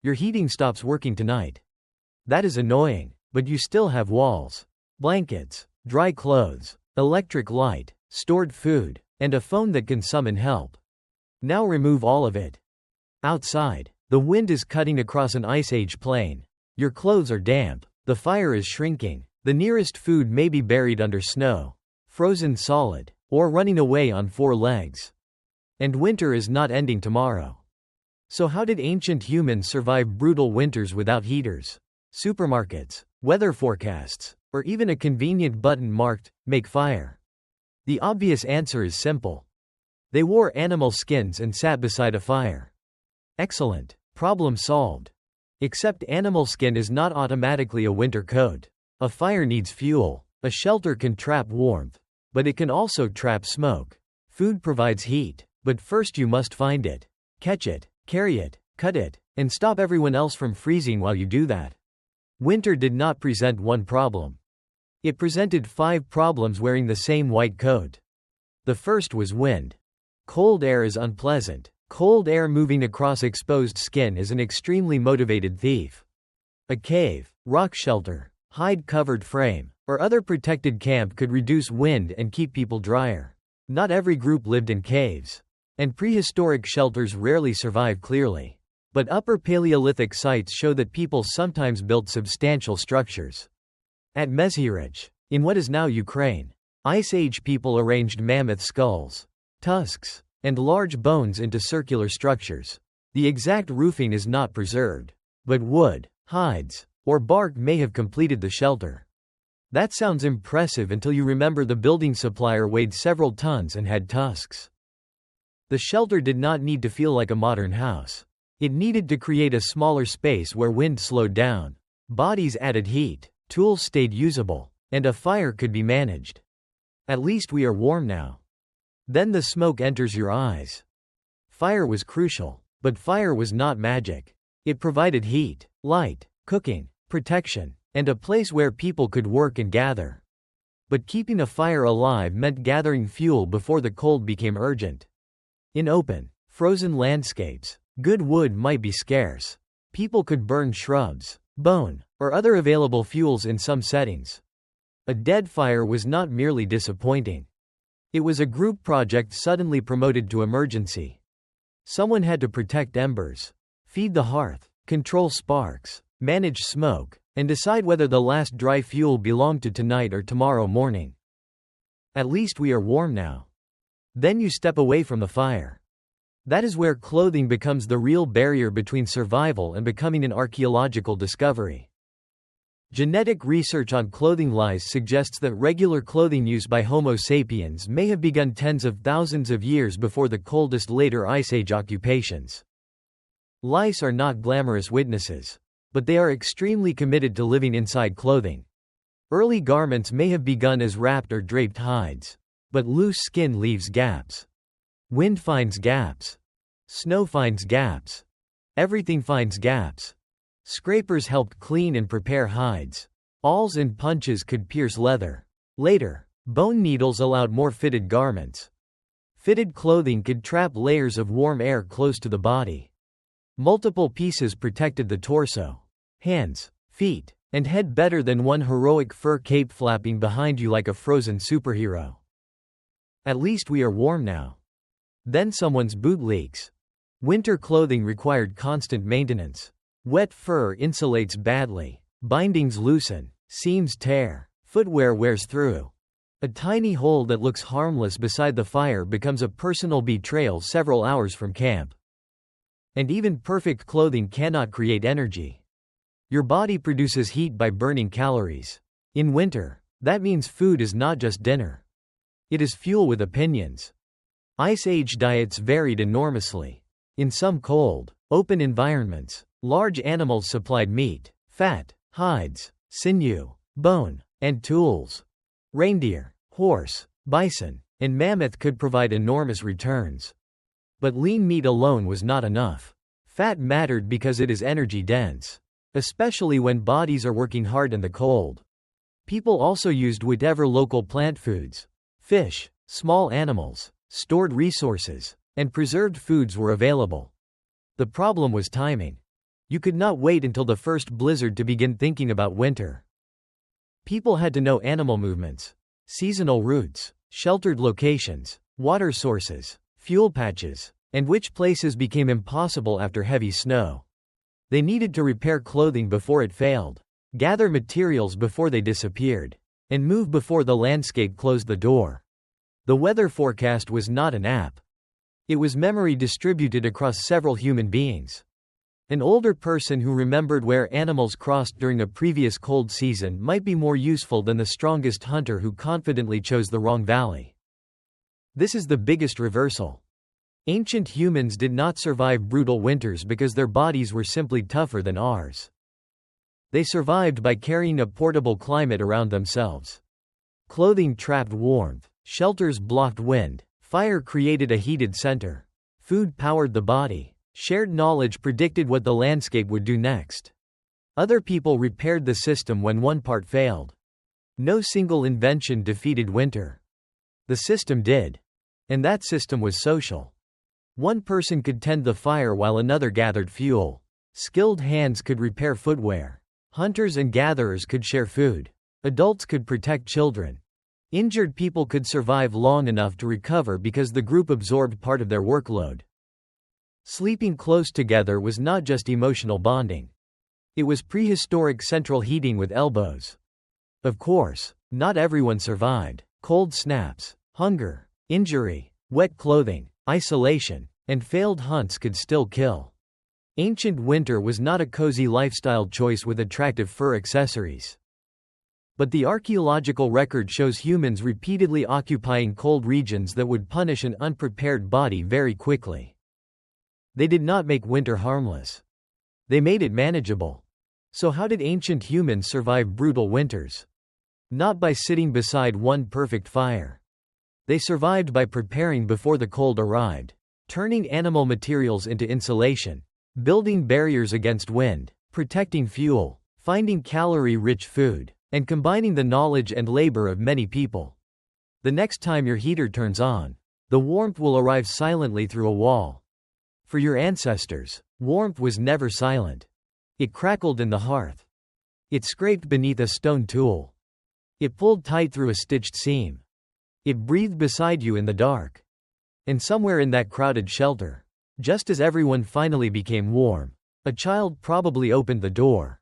Your heating stops working tonight. That is annoying, but you still have walls, blankets, dry clothes, electric light, stored food, and a phone that can summon help. Now remove all of it. Outside, the wind is cutting across an ice age plain. Your clothes are damp, the fire is shrinking, the nearest food may be buried under snow, frozen solid, or running away on four legs. And winter is not ending tomorrow. So how did ancient humans survive brutal winters without heaters, supermarkets, weather forecasts, or even a convenient button marked, "Make fire"? The obvious answer is simple. They wore animal skins and sat beside a fire. Excellent. Problem solved. Except animal skin is not automatically a winter coat. A fire needs fuel. A shelter can trap warmth, but it can also trap smoke. Food provides heat, but first you must find it, catch it, carry it, cut it, and stop everyone else from freezing while you do that. Winter did not present one problem. It presented 5 problems wearing the same white coat. The first was wind. Cold air is unpleasant. Cold air moving across exposed skin is an extremely motivated thief. A cave, rock shelter, hide-covered frame, or other protected camp could reduce wind and keep people drier. Not every group lived in caves, and prehistoric shelters rarely survive clearly. But Upper Paleolithic sites show that people sometimes built substantial structures. At Mezhirich, in what is now Ukraine, Ice Age people arranged mammoth skulls, tusks, and large bones into circular structures. The exact roofing is not preserved, but wood, hides, or bark may have completed the shelter. That sounds impressive until you remember the building supplier weighed several tons and had tusks. The shelter did not need to feel like a modern house. It needed to create a smaller space where wind slowed down, bodies added heat, tools stayed usable, and a fire could be managed. At least we are warm now. Then the smoke enters your eyes. Fire was crucial, but fire was not magic. It provided heat, light, cooking, protection, and a place where people could work and gather. But keeping a fire alive meant gathering fuel before the cold became urgent. In open, frozen landscapes, good wood might be scarce. People could burn shrubs, bone, or other available fuels in some settings. A dead fire was not merely disappointing. It was a group project suddenly promoted to emergency. Someone had to protect embers, feed the hearth, control sparks, manage smoke, and decide whether the last dry fuel belonged to tonight or tomorrow morning. At least we are warm now. Then you step away from the fire. That is where clothing becomes the real barrier between survival and becoming an archaeological discovery. Genetic research on clothing lice suggests that regular clothing use by Homo sapiens may have begun tens of thousands of years before the coldest later Ice Age occupations. Lice are not glamorous witnesses, but they are extremely committed to living inside clothing. Early garments may have begun as wrapped or draped hides, but loose skin leaves gaps. Wind finds gaps. Snow finds gaps. Everything finds gaps. Scrapers helped clean and prepare hides. Awls and punches could pierce leather. Later, bone needles allowed more fitted garments. Fitted clothing could trap layers of warm air close to the body. Multiple pieces protected the torso, hands, feet, and head better than one heroic fur cape flapping behind you like a frozen superhero. At least we are warm now. Then someone's boot leaks. Winter clothing required constant maintenance. Wet fur insulates badly. Bindings loosen. Seams tear. Footwear wears through. A tiny hole that looks harmless beside the fire becomes a personal betrayal several hours from camp. And even perfect clothing cannot create energy. Your body produces heat by burning calories. In winter, that means food is not just dinner. It is fuel with opinions. Ice Age diets varied enormously. In some cold, open environments, large animals supplied meat, fat, hides, sinew, bone, and tools. Reindeer, horse, bison, and mammoth could provide enormous returns. But lean meat alone was not enough. Fat mattered because it is energy-dense, especially when bodies are working hard in the cold. People also used whatever local plant foods, fish, small animals, stored resources, and preserved foods were available. The problem was timing. You could not wait until the first blizzard to begin thinking about winter. People had to know animal movements, seasonal routes, sheltered locations, water sources, fuel patches, and which places became impossible after heavy snow. They needed to repair clothing before it failed, gather materials before they disappeared, and move before the landscape closed the door. The weather forecast was not an app. It was memory distributed across several human beings. An older person who remembered where animals crossed during a previous cold season might be more useful than the strongest hunter who confidently chose the wrong valley. This is the biggest reversal. Ancient humans did not survive brutal winters because their bodies were simply tougher than ours. They survived by carrying a portable climate around themselves. Clothing trapped warmth, shelters blocked wind, fire created a heated center, food powered the body, shared knowledge predicted what the landscape would do next. Other people repaired the system when one part failed. No single invention defeated winter. The system did. And that system was social. One person could tend the fire while another gathered fuel. Skilled hands could repair footwear. Hunters and gatherers could share food. Adults could protect children. Injured people could survive long enough to recover because the group absorbed part of their workload. Sleeping close together was not just emotional bonding. It was prehistoric central heating with elbows. Of course, not everyone survived. Cold snaps, hunger, injury, wet clothing, isolation, and failed hunts could still kill. Ancient winter was not a cozy lifestyle choice with attractive fur accessories. But the archaeological record shows humans repeatedly occupying cold regions that would punish an unprepared body very quickly. They did not make winter harmless. They made it manageable. So how did ancient humans survive brutal winters? Not by sitting beside one perfect fire. They survived by preparing before the cold arrived, turning animal materials into insulation, building barriers against wind, protecting fuel, finding calorie-rich food, and combining the knowledge and labor of many people. The next time your heater turns on, the warmth will arrive silently through a wall. For your ancestors, warmth was never silent. It crackled in the hearth. It scraped beneath a stone tool. It pulled tight through a stitched seam. It breathed beside you in the dark. And somewhere in that crowded shelter, just as everyone finally became warm, a child probably opened the door.